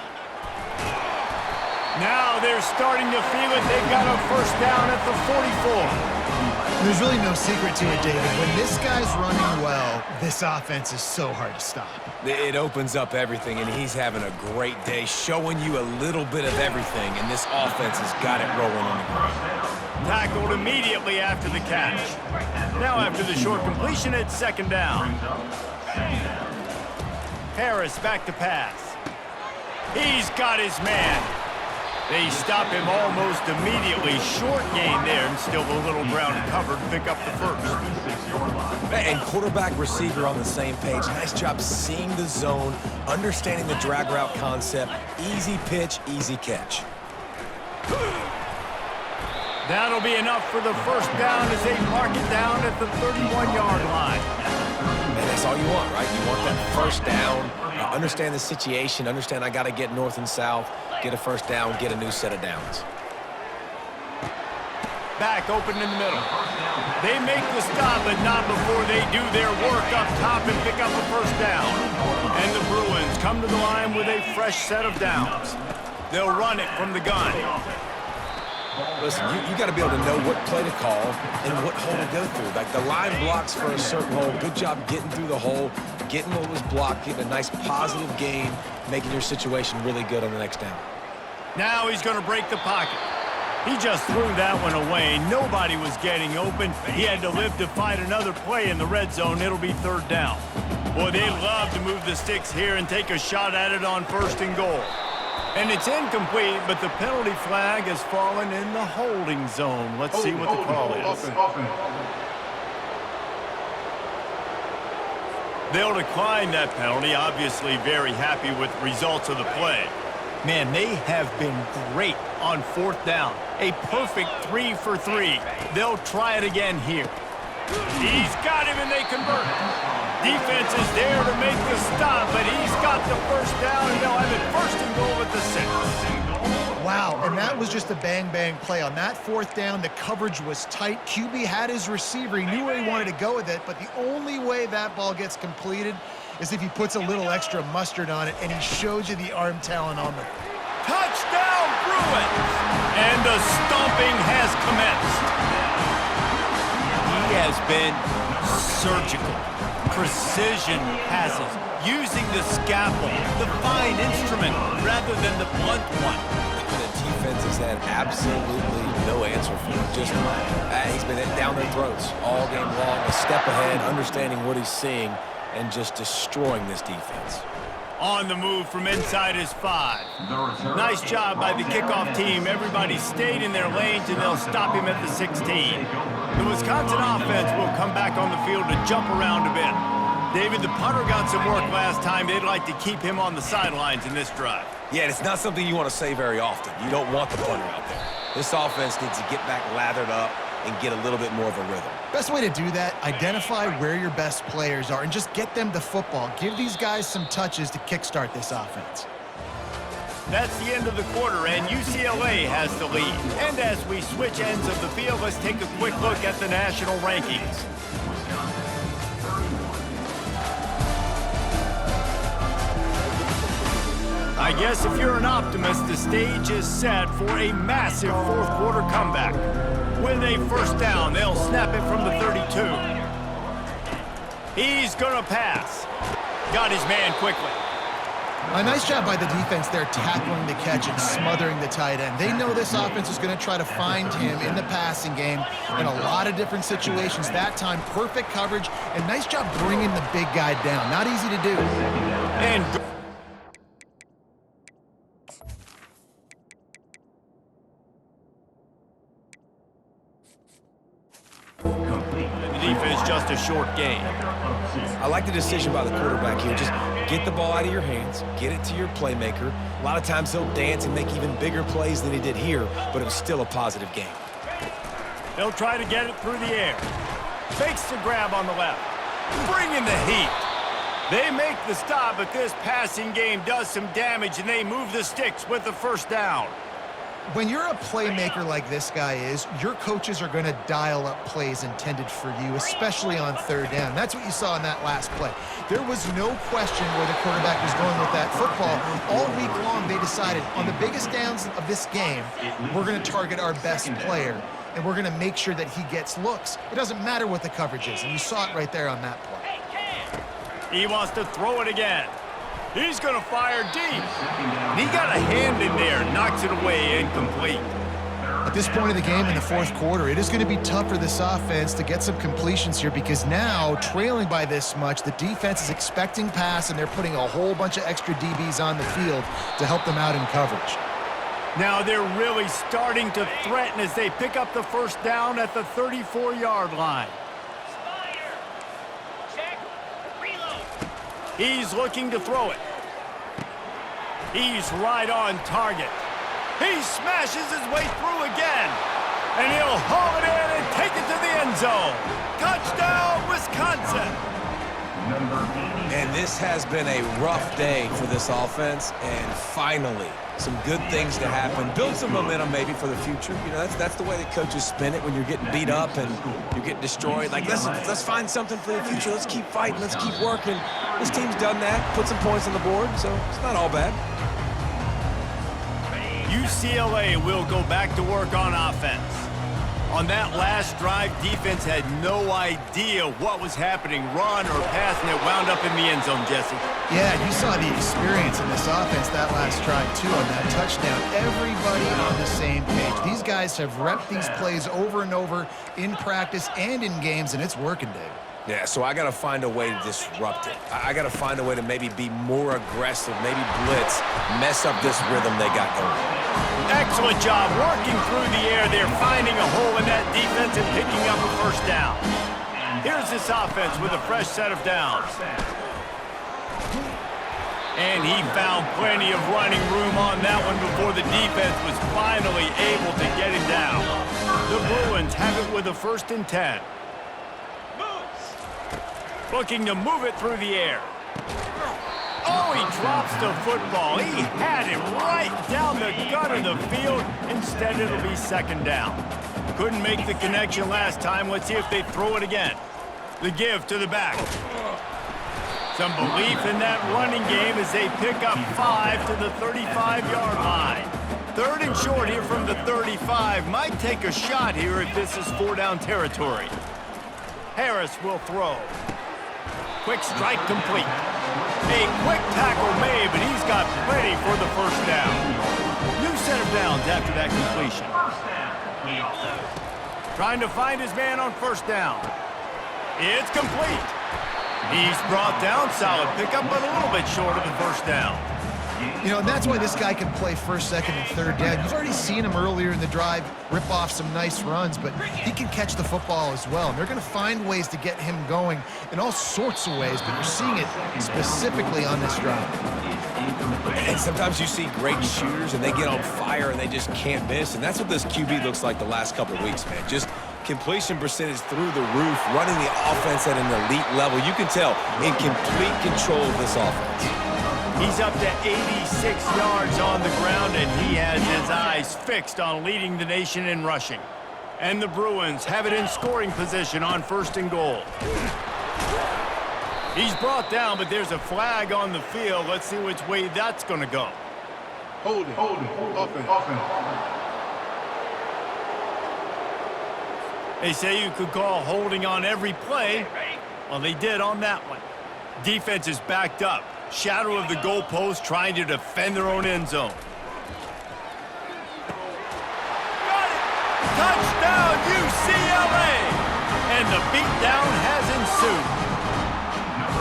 Now they're starting to feel it. They've got a first down at the 44. There's really no secret to it, David. When this guy's running well, this offense is so hard to stop. It opens up everything, and he's having a great day, showing you a little bit of everything, and this offense has got it rolling on the ground. Tackled immediately after the catch. Now after the short completion, it's 2nd down. Harris back to pass. He's got his man. They stop him almost immediately. Short gain there, and still a little ground covered to pick up the first. And quarterback receiver on the same page. Nice job seeing the zone, understanding the drag route concept. Easy pitch, easy catch. That'll be enough for the first down as they mark it down at the 31-yard line. And that's all you want, right? You want that first down, understand the situation, understand I got to get north and south, get a first down, get a new set of downs. back open in the middle. They make the stop, but not before they do their work up top and pick up a first down. And the Bruins come to the line with a fresh set of downs. They'll run it from the gun. Listen, you got to be able to know what play to call and what hole to go through. Like the line blocks for a certain hole. Good job getting through the hole, getting what was blocked, getting a nice positive gain, making your situation really good on the next down. Now he's going to break the pocket. He just threw that one away. Nobody was getting open. He had to live to fight another play in the red zone. It'll be third down. Boy, they love to move the sticks here and take a shot at it on 1st and goal. And it's incomplete, but the penalty flag has fallen in the holding zone. Let's see what the call is. They'll decline that penalty, obviously very happy with the results of the play. Man, they have been great on 4th down. A perfect 3 for 3. They'll try it again here. He's got him and they convert. Defense is there to make the stop, but he's got the first down and they'll have it 1st and goal at the 6. Wow, and that was just a bang-bang play. On that 4th down, the coverage was tight. QB had his receiver. He knew where he wanted to go with it, but the only way that ball gets completed is if he puts a little extra mustard on it, and he showed you the arm talent on the touchdown, Bruins! And the stomping has commenced. He has been surgical. Precision passes, using the scalpel, the fine instrument, rather than the blunt one. The defense has had absolutely no answer for him. Just he's been down their throats all game long, a step ahead, understanding what he's seeing, and just destroying this defense. On the move from inside his 5. Nice job by the kickoff team. Everybody stayed in their lanes, and they'll stop him at the 16. The Wisconsin offense will come back on the field to jump around a bit. David, the punter got some work last time. They'd like to keep him on the sidelines in this drive. Yeah, it's not something you want to say very often. You don't want the punter out there. This offense needs to get back lathered up and get a little bit more of a rhythm. best way to do that, identify where your best players are and just get them the football. Give these guys some touches to kickstart this offense. That's the end of the quarter, and UCLA has the lead. And as we switch ends of the field, let's take a quick look at the national rankings. I guess if you're an optimist, the stage is set for a massive fourth quarter comeback. With a first down, they'll snap it from the 32. He's gonna pass. Got his man quickly. A nice job by the defense there tackling the catch and smothering the tight end. They know this offense is going to try to find him in the passing game in a lot of different situations. That time, perfect coverage, and nice job bringing the big guy down. Not easy to do. And the defense just a short gain. I like the decision by the quarterback here. Just get the ball out of your hands, get it to your playmaker. A lot of times he'll dance and make even bigger plays than he did here, but it was still a positive game. They'll try to get it through the air. Fakes the grab on the left. Bring in the heat. They make the stop, but this passing game does some damage, and they move the sticks with the first down. When you're a playmaker like this guy is, your coaches are going to dial up plays intended for you, especially on third down. That's what you saw in that last play. There was no question where the quarterback was going with that football. All week long, they decided on the biggest downs of this game, we're going to target our best player, and we're going to make sure that he gets looks. It doesn't matter what the coverage is, and you saw it right there on that play. He wants to throw it again. He's going to fire deep. He got a hand in there, knocks it away, incomplete. At this point of the game in the fourth quarter, it is going to be tough for this offense to get some completions here because now, trailing by this much, the defense is expecting pass, and they're putting a whole bunch of extra DBs on the field to help them out in coverage. Now they're really starting to threaten as they pick up the first down at the 34-yard line. He's looking to throw it. He's right on target. He smashes his way through again. And he'll haul it in and take it to the end zone. Touchdown, Wisconsin. And this has been a rough day for this offense, and finally, some good things to happen. Build some momentum maybe for the future. You know, that's the way that coaches spin it when you're getting beat up and you're getting destroyed. Like, let's find something for the future. Let's keep fighting. Let's keep working. This team's done that, put some points on the board, so it's not all bad. UCLA will go back to work on offense. On that last drive, defense had no idea what was happening, run or pass, and it wound up in the end zone, Jesse. Yeah, you saw the experience in this offense that last drive, too, on that touchdown. Everybody on the same page. These guys have repped these plays over and over in practice and in games, and it's working, Dave. Yeah, so I got to find a way to disrupt it. I got to find a way to maybe be more aggressive, maybe blitz, mess up this rhythm they got going. Excellent job working through the air. They're finding a hole in that defense and picking up a first down. Here's this offense with a fresh set of downs. And he found plenty of running room on that one before the defense was finally able to get him down. The Bruins have it with a 1st and 10. Looking to move it through the air. Oh, he drops the football. He had it right down the gut of the field. Instead, it'll be 2nd down. Couldn't make the connection last time. Let's see if they throw it again. The give to the back. Some belief in that running game as they pick up 5 to the 35-yard line. 3rd and short here from the 35. Might take a shot here if this is 4-down territory. Harris will throw. Quick strike complete. A quick tackle made, but he's got plenty for the 1st down. New set of downs after that completion. Trying to find his man on 1st down. It's complete. He's brought down. Solid pickup, but a little bit short of the 1st down. You know, and that's why this guy can play 1st, 2nd, and 3rd down. You've already seen him earlier in the drive rip off some nice runs, but he can catch the football as well. And they're going to find ways to get him going in all sorts of ways, but you're seeing it specifically on this drive. And sometimes you see great shooters, and they get on fire, and they just can't miss. And that's what this QB looks like the last couple of weeks, man. Just completion percentage through the roof, running the offense at an elite level. You can tell in complete control of this offense. He's up to 86 yards on the ground, and he has his eyes fixed on leading the nation in rushing. And the Bruins have it in scoring position on 1st and goal. He's brought down, but there's a flag on the field. Let's see which way that's going to go. Holding, offense. They say you could call holding on every play. Well, they did on that one. Defense is backed up. Shadow of the goalpost, trying to defend their own end zone. Got it! Touchdown, UCLA! And the beatdown has ensued.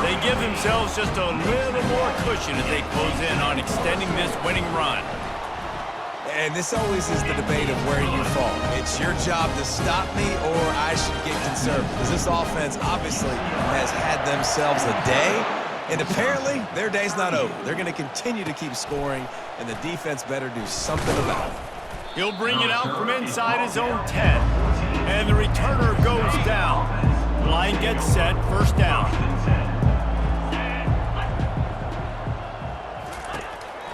They give themselves just a little more cushion as they close in on extending this winning run. And this always is the debate of where you fall. It's your job to stop me, or I should get conservative. Because this offense obviously has had themselves a day. And apparently, their day's not over. They're going to continue to keep scoring, and the defense better do something about it. He'll bring it out from inside his own 10. And the returner goes down. Line gets set, 1st down.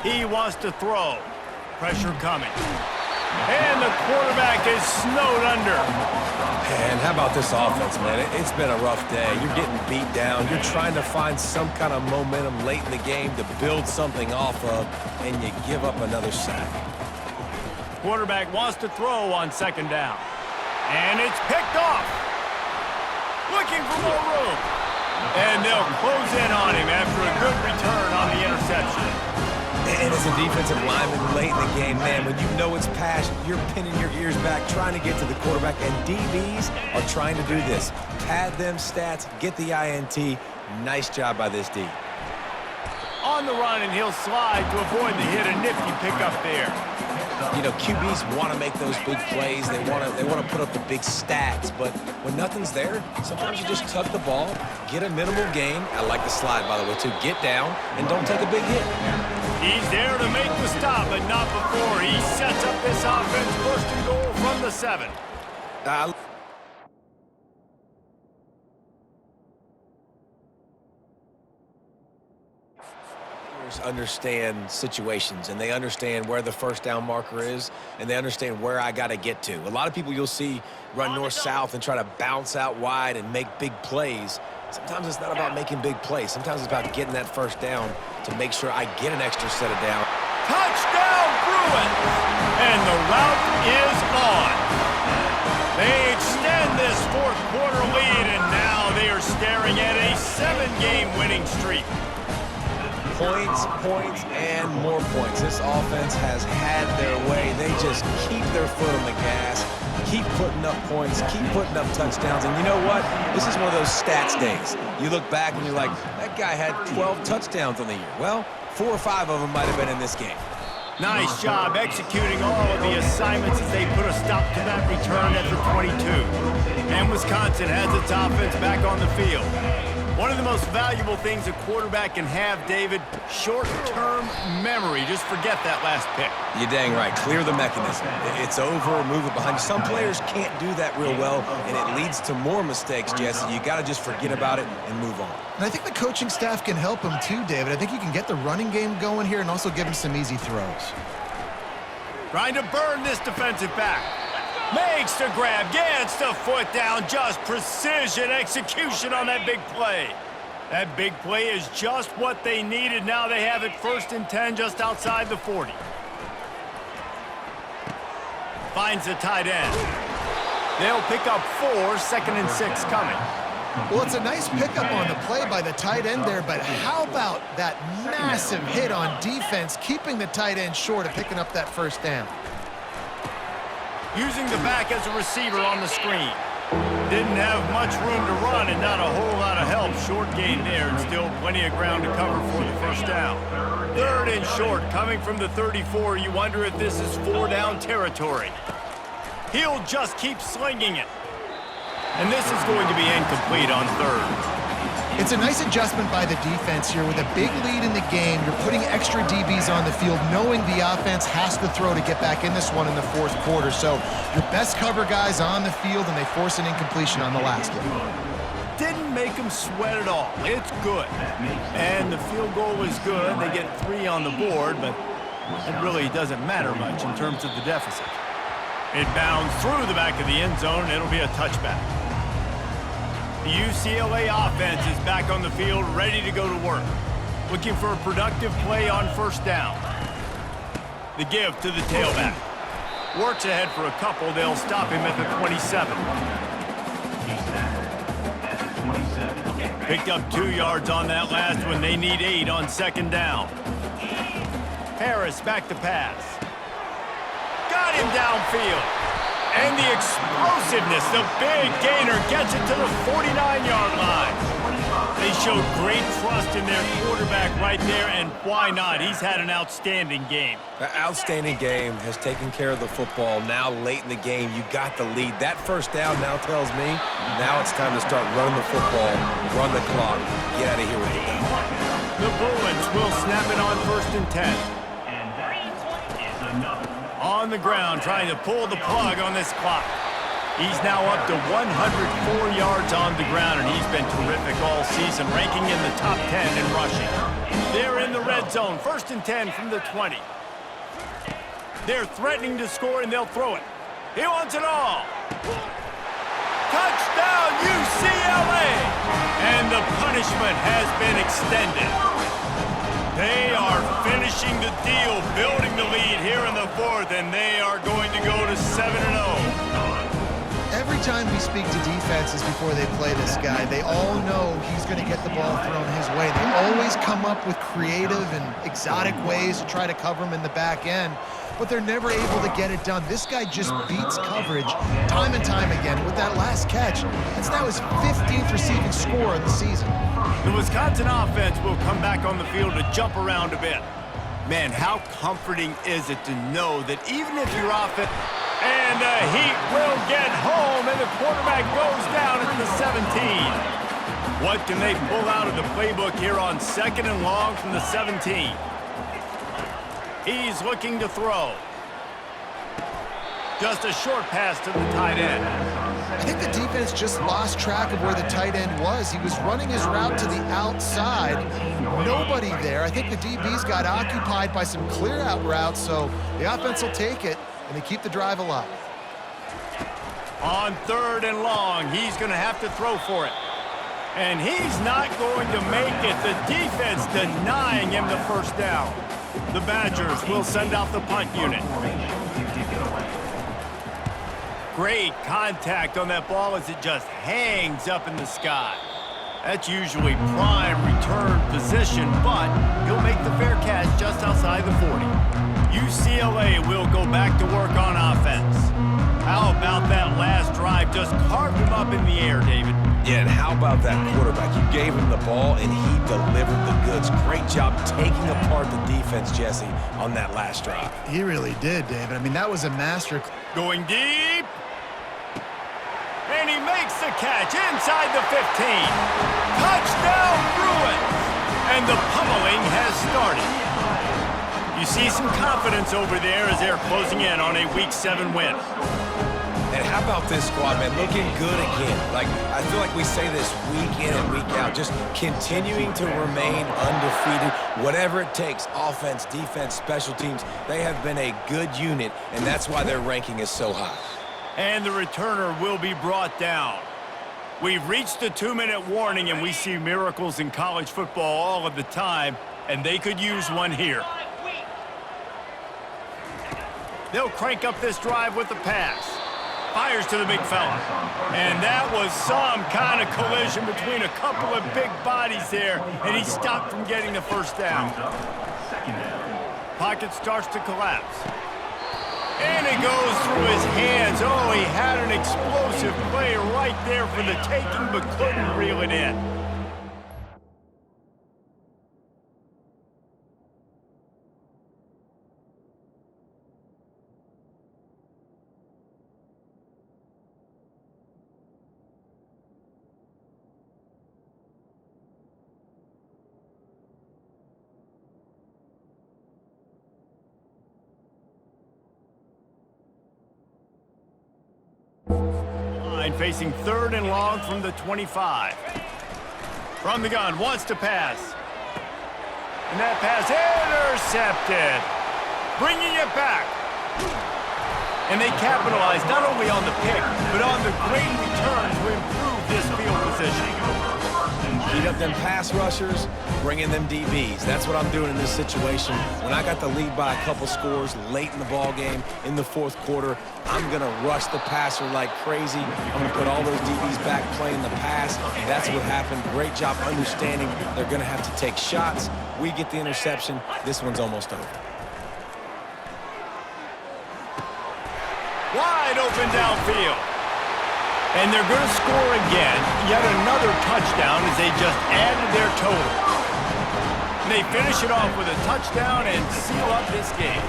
He wants to throw. Pressure coming. And the quarterback is snowed under. And how about this offense, man? It's been a rough day. You're getting beat down. You're trying to find some kind of momentum late in the game to build something off of, and you give up another sack. Quarterback wants to throw on 2nd down. And it's picked off. Looking for more room. And they'll close in on him after a good return on the interception. And as a defensive lineman late in the game, man, when you know it's pass, you're pinning your ears back, trying to get to the quarterback, and DBs are trying to do this. Pad them stats, get the INT. Nice job by this D. On the run, and he'll slide to avoid the hit. A nifty pickup there. You know, QBs want to make those big plays. They want to put up the big stats, but when nothing's there, sometimes you just tuck the ball, get a minimal gain. I like the slide, by the way, too. Get down and don't take a big hit. He's there to make the stop, but not before. He sets up this offense 1st and goal from the 7. players understand situations, and they understand where the first down marker is, and they understand where I got to get to. A lot of people you'll see run north-south and try to bounce out wide and make big plays. Sometimes it's not about making big plays. Sometimes it's about getting that first down to make sure I get an extra set of down. Touchdown, Bruins! And the route is on. They extend this fourth quarter lead, and now they are staring at a 7-game winning streak. Points, points, and more points. This offense has had their way. They just keep their foot on the gas, keep putting up points, keep putting up touchdowns. And you know what? This is one of those stats days. You look back and you're like, that guy had 12 touchdowns on the year. Well, 4 or 5 of them might have been in this game. Nice job executing all of the assignments as they put a stop to that return at the 22. And Wisconsin has its offense back on the field. One of the most valuable things a quarterback can have, David, short-term memory. Just forget that last pick. You're dang right. Clear the mechanism. It's over, move it behind you. Some players can't do that real well, and it leads to more mistakes, Jesse. You got to just forget about it and move on. And I think the coaching staff can help him too, David. I think you can get the running game going here and also give him some easy throws. Trying to burn this defensive back. Makes the grab, gets the foot down, just precision execution on that big play. That big play is just what they needed. Now they have it 1st and 10 just outside the 40. Finds the tight end. They'll pick up 4, 2nd and 6 coming. Well, it's a nice pickup on the play by the tight end there, but how about that massive hit on defense, keeping the tight end short of picking up that first down? Using the back as a receiver on the screen. Didn't have much room to run and not a whole lot of help. Short gain there and still plenty of ground to cover for the first down. 3rd and short coming from the 34. You wonder if this is 4-down territory. He'll just keep slinging it. And this is going to be incomplete on 3rd. It's a nice adjustment by the defense here. With a big lead in the game, you're putting extra DBs on the field, knowing the offense has to throw to get back in this one in the 4th quarter. So your best cover guys on the field, and they force an incompletion on the last one. Didn't make them sweat at all. It's good. And the field goal is good. They get 3 on the board, but it really doesn't matter much in terms of the deficit. It bounds through the back of the end zone, and it'll be a touchback. The UCLA offense is back on the field, ready to go to work. Looking for a productive play on 1st down. The give to the tailback. Works ahead for a couple. They'll stop him at the 27. Picked up 2 yards on that last one. They need 8 on 2nd down. Harris back to pass. Got him downfield. And the explosiveness, the big gainer gets it to the 49-yard line. They showed great trust in their quarterback right there, and why not? He's had an outstanding game. That outstanding game has taken care of the football. Now late in the game, you got the lead. That first down now tells me now it's time to start running the football, run the clock, get out of here with it. The Bruins will snap it on 1st and 10. On the ground, trying to pull the plug on this clock. He's now up to 104 yards on the ground, and he's been terrific all season, ranking in the top 10 in rushing. They're in the red zone, 1st and 10 from the 20. They're threatening to score, and they'll throw it. He wants it all. Touchdown, UCLA! And the punishment has been extended. They are finishing the deal, building the lead here in the 4th, and they are going to go to 7-0. Every time we speak to defenses before they play this guy, they all know he's going to get the ball thrown his way. They always come up with creative and exotic ways to try to cover him in the back end, but they're never able to get it done. This guy just beats coverage time and time again with that last catch. That's now his 15th receiving score of the season. The Wisconsin offense will come back on the field to jump around a bit. Man, how comforting is it to know that even if your offense... And the Heat will get home, and the quarterback goes down at the 17. What can they pull out of the playbook here on 2nd and long from the 17? He's looking to throw. Just a short pass to the tight end. I think the defense just lost track of where the tight end was. He was running his route to the outside. Nobody there. I think the DBs got occupied by some clear-out routes, so the offense will take it, and they keep the drive alive. On 3rd and long, he's going to have to throw for it. And he's not going to make it. The defense denying him the first down. The Badgers will send out the punt unit. Great contact on that ball as it just hangs up in the sky. That's usually prime return position, but he'll make the fair catch just outside the 40. UCLA will go back to work on offense. How about that last drive? Just carved him up in the air, David. Yeah, and how about that quarterback? You gave him the ball, and he delivered the goods. Great job taking apart the defense, Jesse, on that last drive. He really did, David. I mean, that was a master. Going deep. And he makes the catch inside the 15. Touchdown, Bruins! And the pummeling has started. You see some confidence over there as they're closing in on a Week 7 win. And how about this squad, man? Looking good again. Like, I feel like we say this week in and week out, just continuing to remain undefeated, whatever it takes, offense, defense, special teams. They have been a good unit, and that's why their ranking is so high. And the returner will be brought down. We've reached the 2-minute warning, and we see miracles in college football all of the time, and they could use one here. They'll crank up this drive with the pass. Fires to the big fella. And that was some kind of collision between a couple of big bodies there, and he stopped from getting the first down. Pocket starts to collapse. And it goes through his hands. Oh, he had an explosive play right there for the taking, but couldn't reel it in. Facing 3rd and long from the 25. From the gun, wants to pass. And that pass intercepted. Bringing it back. And they capitalize not only on the pick, but on the great return to improve this field position. Beat up them pass rushers, bring in them DBs. That's what I'm doing in this situation. When I got the lead by a couple scores late in the ball game, in the 4th quarter, I'm going to rush the passer like crazy. I'm going to put all those DBs back playing the pass. That's what happened. Great job understanding they're going to have to take shots. We get the interception. This one's almost over. Wide open downfield. And they're going to score again. Yet another touchdown as they just added their total. And they finish it off with a touchdown and seal up this game.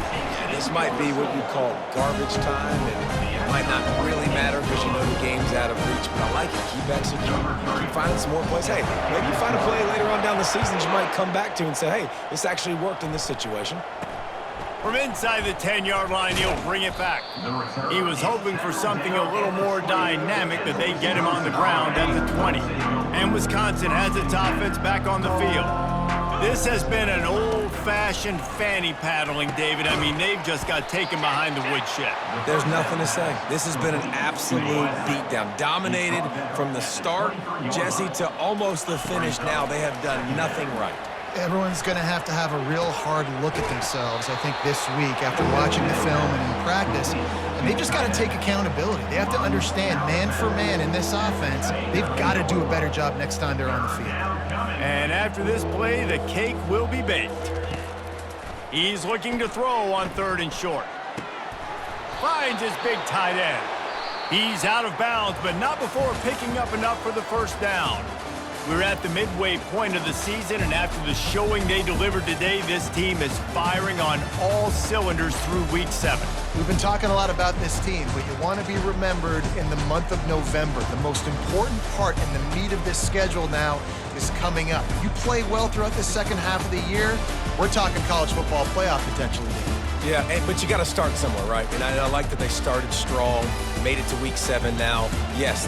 This might be what you call garbage time, and it might not really matter because you know the game's out of reach, but I like it. Keep executing. Keep finding some more plays. Hey, maybe you find a play later on down the season you might come back to and say, hey, this actually worked in this situation. From inside the 10-yard line, he'll bring it back. He was hoping for something a little more dynamic, but they get him on the ground at the 20. And Wisconsin has its offense back on the field. This has been an old-fashioned fanny paddling, David. I mean, they've just got taken behind the woodshed. There's nothing to say. This has been an absolute beatdown. Dominated from the start, Jesse, to almost the finish now. They have done nothing right. Everyone's going to have a real hard look at themselves, I think, this week after watching the film and in practice. And they've just got to take accountability. They have to understand, man for man in this offense, they've got to do a better job next time they're on the field. And after this play, the cake will be baked. He's looking to throw on 3rd and short. Finds his big tight end. He's out of bounds, but not before picking up enough for the first down. We're at the midway point of the season, and after the showing they delivered today, this team is firing on all cylinders through Week 7. We've been talking a lot about this team, but you want to be remembered in the month of November. The most important part and the meat of this schedule now is coming up. If you play well throughout the second half of the year, we're talking college football playoff potentially. Yeah, but you got to start somewhere, right? And I like that they started strong, made it to week 7 now. Yes,